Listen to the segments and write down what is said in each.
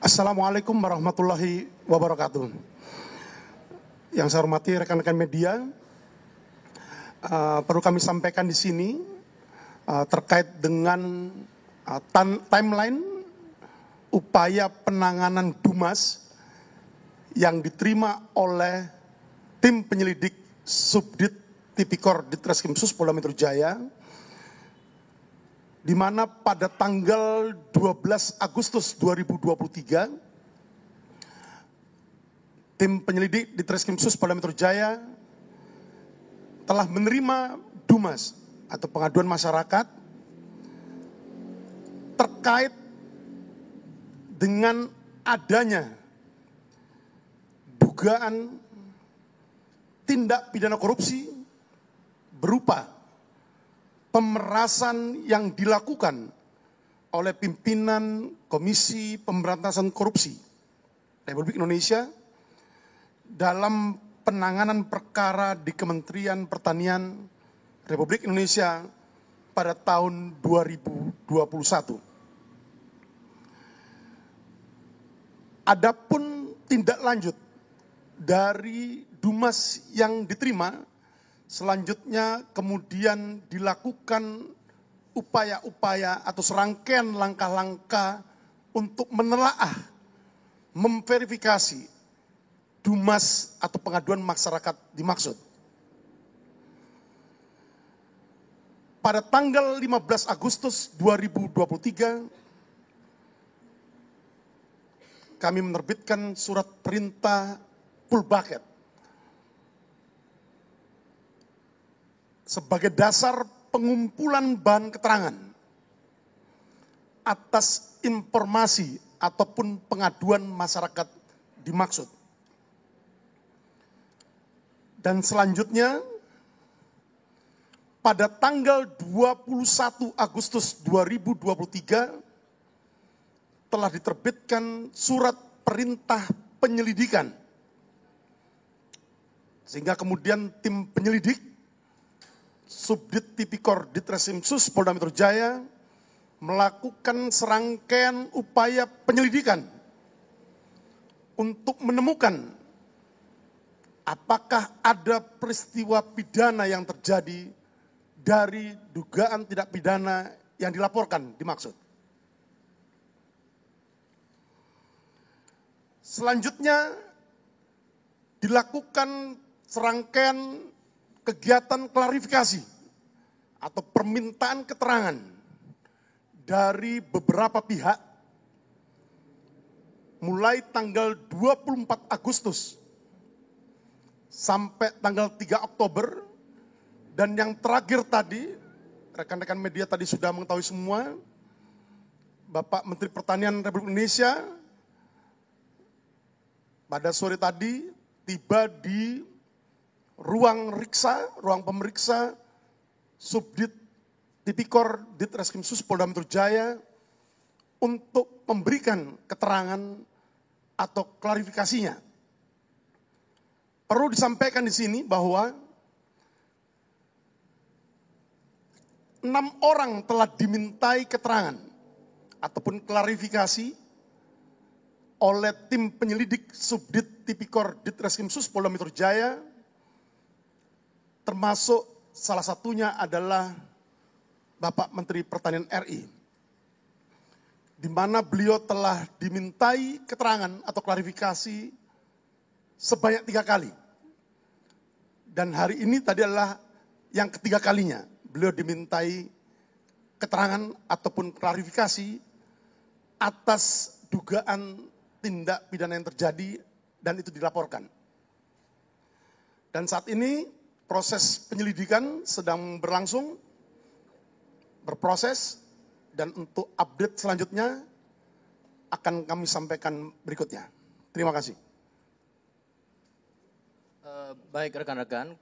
Assalamualaikum warahmatullahi wabarakatuh. Yang saya hormati rekan-rekan media, perlu kami sampaikan di sini terkait dengan timeline upaya penanganan Dumas yang diterima oleh tim penyelidik Subdit Tipikor Ditreskrimsus Polda Metro Jaya, di mana pada tanggal 12 Agustus 2023, tim penyelidik Ditreskrimsus Polda Metro Jaya telah menerima Dumas atau pengaduan masyarakat terkait dengan adanya dugaan tindak pidana korupsi berupa pemerasan yang dilakukan oleh pimpinan Komisi Pemberantasan Korupsi Republik Indonesia dalam penanganan perkara di Kementerian Pertanian Republik Indonesia pada tahun 2021. Adapun tindak lanjut dari Dumas yang diterima, selanjutnya kemudian dilakukan upaya-upaya atau serangkaian langkah-langkah untuk menelaah, memverifikasi Dumas atau pengaduan masyarakat dimaksud. Pada tanggal 15 Agustus 2023, kami menerbitkan surat perintah full bucket sebagai dasar pengumpulan bahan keterangan atas informasi ataupun pengaduan masyarakat dimaksud. Dan selanjutnya, pada tanggal 21 Agustus 2023, telah diterbitkan surat perintah penyelidikan. Sehingga kemudian tim penyelidik Subdit Tipikor Ditreskrimsus Polda Metro Jaya melakukan serangkaian upaya penyelidikan untuk menemukan apakah ada peristiwa pidana yang terjadi dari dugaan tindak pidana yang dilaporkan dimaksud. Selanjutnya dilakukan serangkaian kegiatan klarifikasi atau permintaan keterangan dari beberapa pihak mulai tanggal 24 Agustus sampai tanggal 3 Oktober, dan yang terakhir tadi, rekan-rekan media tadi sudah mengetahui semua, Bapak Menteri Pertanian Republik Indonesia pada sore tadi tiba di ruang pemeriksa Subdit Tipikor Ditreskrimsus Polda Metro Jaya untuk memberikan keterangan atau klarifikasinya. Perlu disampaikan di sini bahwa 6 orang telah dimintai keterangan ataupun klarifikasi oleh tim penyelidik Subdit Tipikor Ditreskrimsus Polda Metro Jaya, termasuk salah satunya adalah Bapak Menteri Pertanian RI, di mana beliau telah dimintai keterangan atau klarifikasi sebanyak 3 kali. Dan hari ini tadi adalah yang ketiga kalinya beliau dimintai keterangan ataupun klarifikasi atas dugaan tindak pidana yang terjadi dan itu dilaporkan. Dan saat ini proses penyelidikan sedang berlangsung, berproses, dan untuk update selanjutnya akan kami sampaikan berikutnya. Terima kasih. Baik rekan-rekan,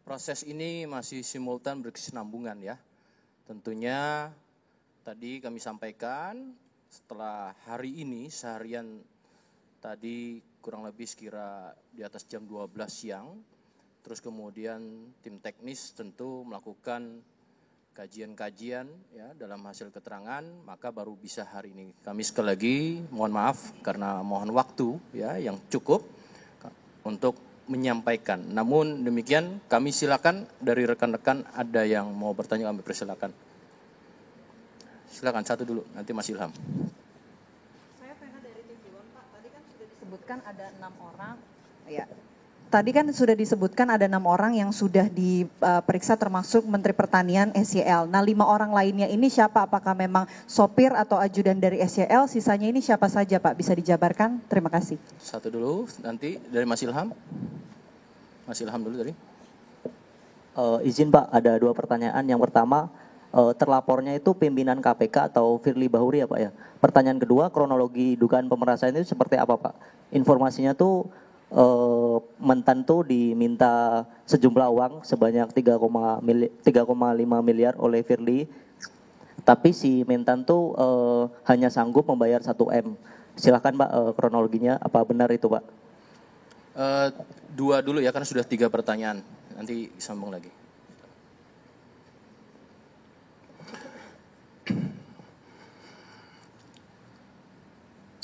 proses ini masih simultan berkesinambungan ya. Tentunya tadi kami sampaikan setelah hari ini seharian tadi kurang lebih sekira di atas jam 12 siang, terus kemudian tim teknis tentu melakukan kajian-kajian ya dalam hasil keterangan, maka baru bisa hari ini. Kami sekali lagi mohon maaf karena mohon waktu ya yang cukup untuk menyampaikan. Namun demikian kami silakan dari rekan-rekan ada yang mau bertanya, kami persilakan. Silakan satu dulu, nanti Mas Ilham. Saya Vena dari TV One, Pak. Tadi kan sudah disebutkan ada 6 orang. Ya. Tadi kan sudah disebutkan ada 6 orang yang sudah diperiksa termasuk Menteri Pertanian SYL. Nah 5 orang lainnya ini siapa? Apakah memang sopir atau ajudan dari SYL? Sisanya ini siapa saja Pak? Bisa dijabarkan? Terima kasih. Satu dulu, nanti dari Mas Ilham. Mas Ilham dulu tadi. Izin Pak, ada 2 pertanyaan. Yang pertama, terlapornya itu pimpinan KPK atau Firly Bahuri ya Pak ya. Pertanyaan kedua, kronologi dugaan pemerasan itu seperti apa Pak? Informasinya tuh Mentan tuh diminta sejumlah uang sebanyak 3,5 miliar oleh Firly, tapi si Mentan tuh hanya sanggup membayar 1 M. Silakan Pak, kronologinya apa benar itu Pak? 2 dulu ya karena sudah 3 pertanyaan, nanti sambung lagi.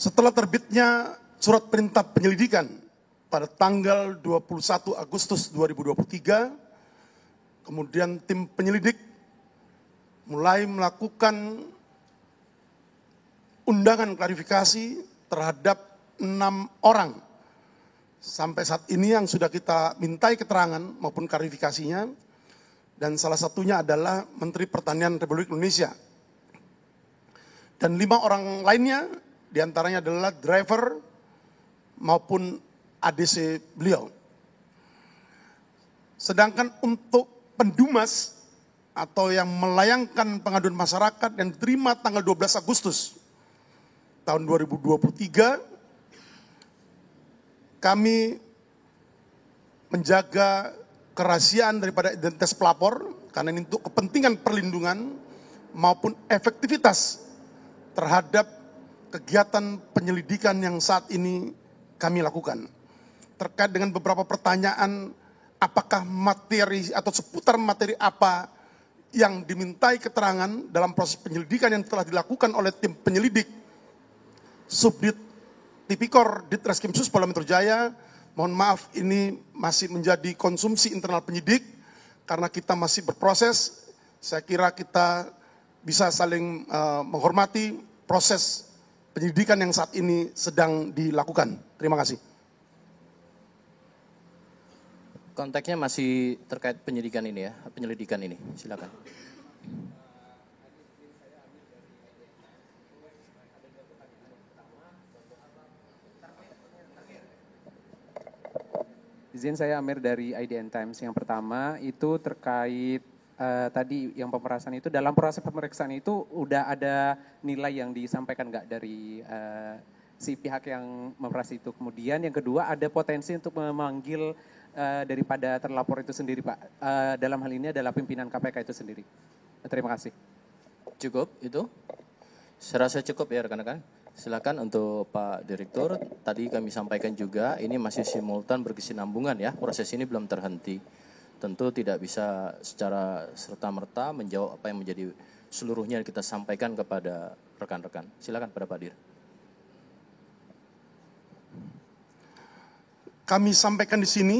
Setelah terbitnya surat perintah penyelidikan pada tanggal 21 Agustus 2023, kemudian tim penyelidik mulai melakukan undangan klarifikasi terhadap 6 orang. Sampai saat ini yang sudah kita mintai keterangan maupun klarifikasinya, dan salah satunya adalah Menteri Pertanian Republik Indonesia. Dan 5 orang lainnya, diantaranya adalah driver maupun ADC beliau. Sedangkan untuk pendumas atau yang melayangkan pengaduan masyarakat yang diterima tanggal 12 Agustus tahun 2023, kami menjaga kerahasiaan daripada identitas pelapor karena ini untuk kepentingan perlindungan maupun efektivitas terhadap kegiatan penyelidikan yang saat ini kami lakukan. Terkait dengan beberapa pertanyaan, apakah materi atau seputar materi apa yang dimintai keterangan dalam proses penyelidikan yang telah dilakukan oleh tim penyelidik Subdit Tipikor Ditreskrimsus Polda Metro Jaya, mohon maaf ini masih menjadi konsumsi internal penyidik karena kita masih berproses. Saya kira kita bisa saling menghormati proses penyelidikan yang saat ini sedang dilakukan. Terima kasih. Konteksnya masih terkait penyelidikan ini ya, penyelidikan ini. Silakan. Izin saya Amir dari IDN Times. Yang pertama itu terkait tadi yang pemerasan itu, dalam proses pemeriksaan itu udah ada nilai yang disampaikan nggak dari si pihak yang memeras itu. Kemudian yang kedua ada potensi untuk memanggil daripada terlapor itu sendiri Pak. Dalam hal ini adalah pimpinan KPK itu sendiri. Terima kasih. Cukup itu? Saya rasa cukup ya rekan-rekan. Silakan untuk Pak Direktur. Tadi kami sampaikan juga ini masih simultan berkesinambungan ya. Proses ini belum terhenti. Tentu tidak bisa secara serta-merta menjawab apa yang menjadi seluruhnya kita sampaikan kepada rekan-rekan. Silakan pada Pak Dir. Kami sampaikan di sini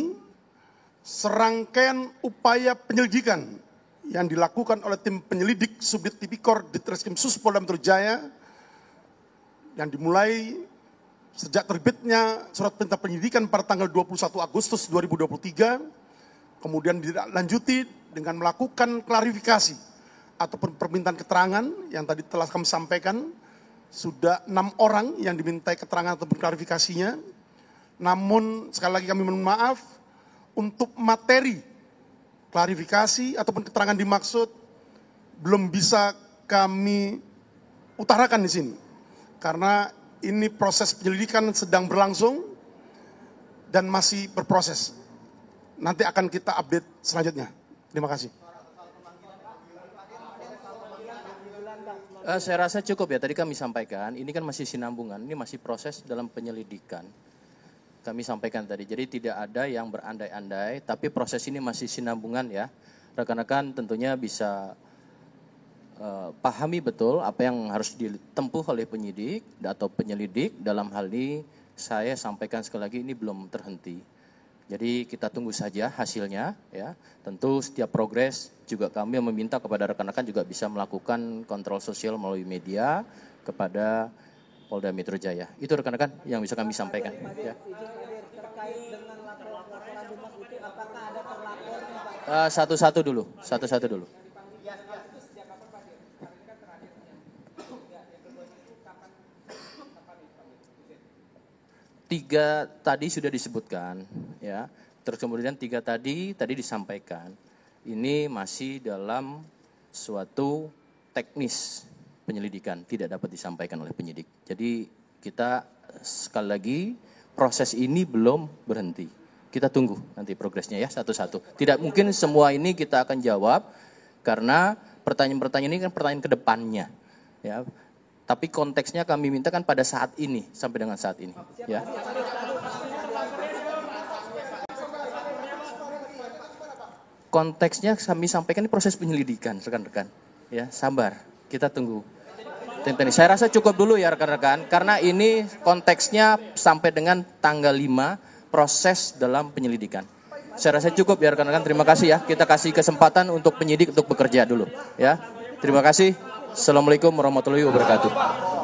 serangkaian upaya penyelidikan yang dilakukan oleh tim penyelidik Subdit Tipikor Ditreskrimsus Polda Metro Jaya yang dimulai sejak terbitnya surat perintah penyidikan pada tanggal 21 Agustus 2023, kemudian dilanjuti dengan melakukan klarifikasi ataupun permintaan keterangan yang tadi telah kami sampaikan, sudah 6 orang yang dimintai keterangan ataupun klarifikasinya. Namun sekali lagi kami mohon maaf, untuk materi klarifikasi ataupun keterangan dimaksud belum bisa kami utarakan di sini. Karena ini proses penyelidikan sedang berlangsung dan masih berproses. Nanti akan kita update selanjutnya. Terima kasih. Saya rasa cukup ya, tadi kami sampaikan, ini kan masih sinambungan, ini masih proses dalam penyelidikan. Kami sampaikan tadi, jadi tidak ada yang berandai-andai, tapi proses ini masih sinambungan ya. Rekan-rekan tentunya bisa pahami betul apa yang harus ditempuh oleh penyidik atau penyelidik. Dalam hal ini saya sampaikan sekali lagi, ini belum terhenti. Jadi kita tunggu saja hasilnya ya. Tentu setiap progres juga kami meminta kepada rekan-rekan juga bisa melakukan kontrol sosial melalui media kepada Polda Metro Jaya. Itu rekan-rekan yang bisa kami sampaikan. Ya. Satu-satu dulu. Tiga tadi sudah disebutkan, ya. Terus kemudian tiga tadi disampaikan. Ini masih dalam suatu teknis penyelidikan, tidak dapat disampaikan oleh penyidik. Jadi kita sekali lagi proses ini belum berhenti. Kita tunggu nanti progresnya ya satu-satu. Tidak mungkin semua ini kita akan jawab karena pertanyaan-pertanyaan ini kan pertanyaan ke depannya, ya. Tapi konteksnya kami minta kan pada saat ini, sampai dengan saat ini. Ya. Konteksnya kami sampaikan ini proses penyelidikan, rekan-rekan. Ya, sabar, kita tunggu. Saya rasa cukup dulu ya rekan-rekan, karena ini konteksnya sampai dengan tanggal 5 proses dalam penyelidikan. Saya rasa cukup ya rekan-rekan, terima kasih ya. Kita kasih kesempatan untuk penyidik untuk bekerja dulu. Ya, terima kasih. Assalamualaikum warahmatullahi wabarakatuh.